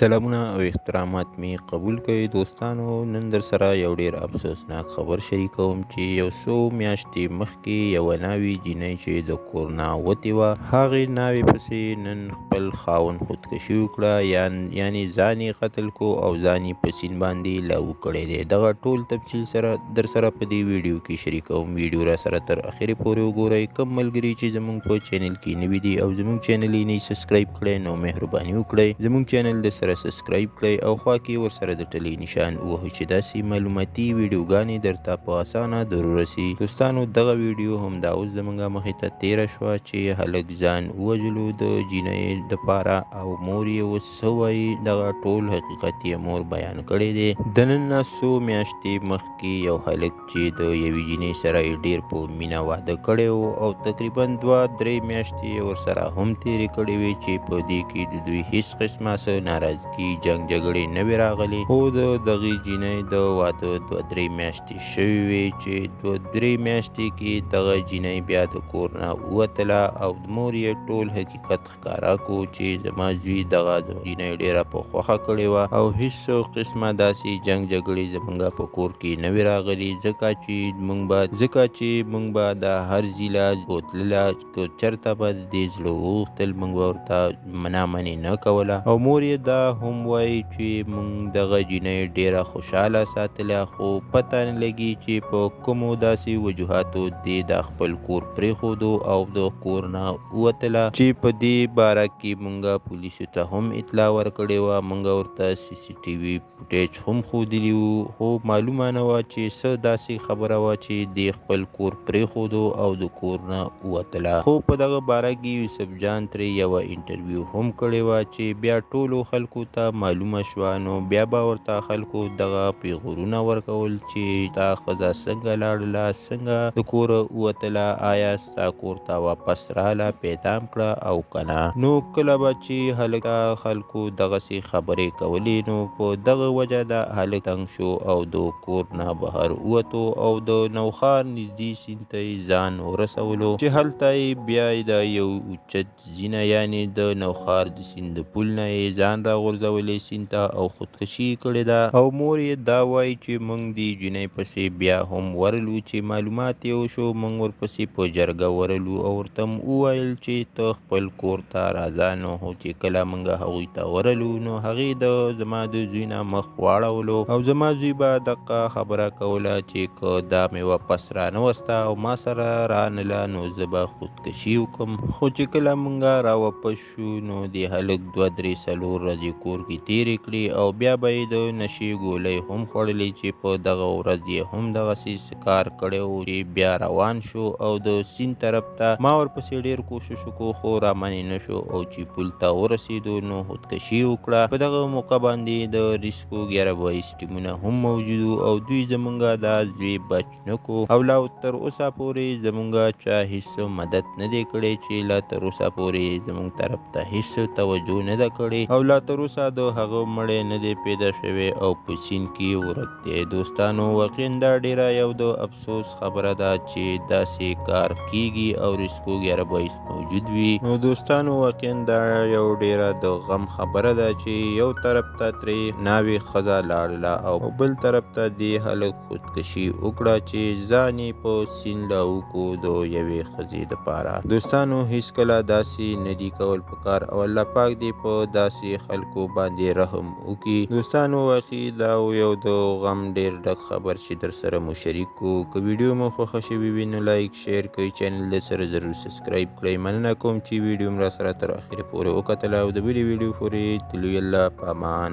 سلامونه او احترامات می قبول کړئ دوستانو. نن در سره یو ډیر افسوسناک خبر شریکوم چې یو څو میاشتې مخکې یو ناوی جینۍ چې د کور نه وتې وه، هغې ناوې پسې نن خپل خاوند خودکشي وکړه، یعنی ځان یې قتل کو او ځان یې په سیند باندې لاهو کړی دی. دغه ټول تفصیل سره در سره په دې ویډیو کې شریکوم. ویډیو را سره تر اخرې پورې وګورئ. کوم ملګري چې زموږ په چینل کې نوي دي او زموږ چینل یې نه سبسکرایب کړی نو مهرباني وکړئ زموږ چینل د سره سبسکرایب کړئ او خوا کې ورسره د ټلې نشان ووهئ چې داسې معلوماتي ویډیوګانې درته په اسانه در ورسي. دوستانو دغه ویډیو همدا اوس زموږ مخې ته تیره شوه چې هلک ځان ووژلو د جینۍ دپاره او مور یې اوس څه وایي. دغه ټول حقیقت یې مور بیان کړی دی. د نن نه څو میاشتې مخکې یو هلک چې د یوې جینۍ سره یې ډېر په مینه واده کړی و او تقریبا 2-3 میاشتې یې ورسره هم تېرې کړې وې چې په دې کې د دوی هیڅ قسمه څه ناراضګي جنګ جګړې نه وې راغلې. خو د دغې جینۍ د واده 2-3 میاشتې شوې وې چې 2-3 میاشتې کې دغه جینۍ بیا د کور نه ووتله او مور یې ټول حقیقت ښکاره کو چې زما زوی دغه د جینۍ ډېره په خوښه کړې وه او هیڅ قسمه داسې جنګ جګړې زموږ په کور کې نه وې راغلي، ځکه چې موږ به د هر ځیله بوتلله که چېرته به د دې زړه وغوښتل موږ به ورته منا منې نه کوله. او مور یې دا هم وایي چې موږ دغه جینۍ ډېره خوشحاله ساتله، خو پته نه لګي چې په کومو داسې وجوهاتو دې دا خپل کور پرېښودو او د کور نه ووتله چې په دې باره کې موږ پولیسو ته هم اطلاع ورکړې وه. موږ ورته CCTV فوټیج هم ښودلي وو، خو معلومه نه وه چې څه داسې خبره وه چې دې خپل کور پرېښودو او د کور نه ووتله. خو په دغه باره کې یوسف جان ترې یوه انټرویو هم کړې وه چې بیا ټولو خلکو ته معلومه شوه، نو بیا به ورته خلکو دغه پیغورونه ورکول چې ستا ښځه څنګه لاړله، څنګه د کوره ووتله، آیا ستا کور ته واپس راغله، پیدام کړه او که نه. نو کله به چې هلک ته خلکو دغسې خبرې کولې نو په دغه وجه د هلک تنګ شو او د کور نه بهر ووتو او د نوښار نږدې سیند ته یې ځان ورسولو چې هلته یې بیا د یو اوچت زینه یعنې د نوښار د سیند د پل نه یې ځان راغورځولی سیند ته او خودکشي کړې ده. او مور یې دا وایي چې موږ دې جینۍ پسې بیا هم ورلو چې معلومات یې وشو. موږ ورپسې په جرګه ورلو او ورته وویل چې ته خپل کور ته راځه. نو چې کله موږ هغوی ته ورلو نو هغې زما د زوی نه مخ واړولو او زما زوی به دغه خبره کوله چې که دا مې واپس رانوسته او ما سره رانله نو زه به خودکشي وکړم. خو چې کله موږ راواپس شو نو د هلک 2-3-4 ورځې کور کې تېرې کړې او بیا به یې د نشې ګولۍ هم خوړلې چې په دغه ورځ یې هم دغسې کار کړی و چې بیا روان شو او د سیند طرف ته. ما ورپسې ډېر کوشش وکړو خو رامنې نه شو او چې پل ته ورسېدو نو خودکشي وکړه. په دغه موقع باندې د ریسکو 11 ټیمونه هم موجود او دوی زموږ دا زوی بچ نه کو او لا تر اوسه پورې زموږ چا هیڅ مدد نه دی کړی چې لا تر اوسه پورې زموږ طرف ته هیڅ توجه نه ده کړې او لا تر اوسه د هغه مړی نه دی پیدا شوی او په سیند کې ورک دی. دوستانو واقعا دا ډیره یو د افسوس خبره ده چې داسې کار کیږي او ریسکو 11 موجود وي. نو دوستانو واقعا دا یو ډیره د غم خبره ده چې یو طرف ته ترې ناوې ښځه لاړله او بل طرف ته دې هلک خودکشي وکړه چې ځان یې په سیند لاهو کو د یوې ښځې دپاره. دوستانو هیڅکله داسې نه دي کول پکار او الله پاک دې په داسې خلکو باندې رحم وکړي. دوستانو واقعي دا یو د غم ډېر ډک خبر چې در سره مو شریک کو. که ویډیو مو خوښه شوې وي نو لایک شیر کړئ، چینل د سره ضرور سبسکرایب کړئ. مننه کوم چې ویډیو م را سره تر اخره پورې وکتله او د بلې ویډیو پورې تلو. الله په امان.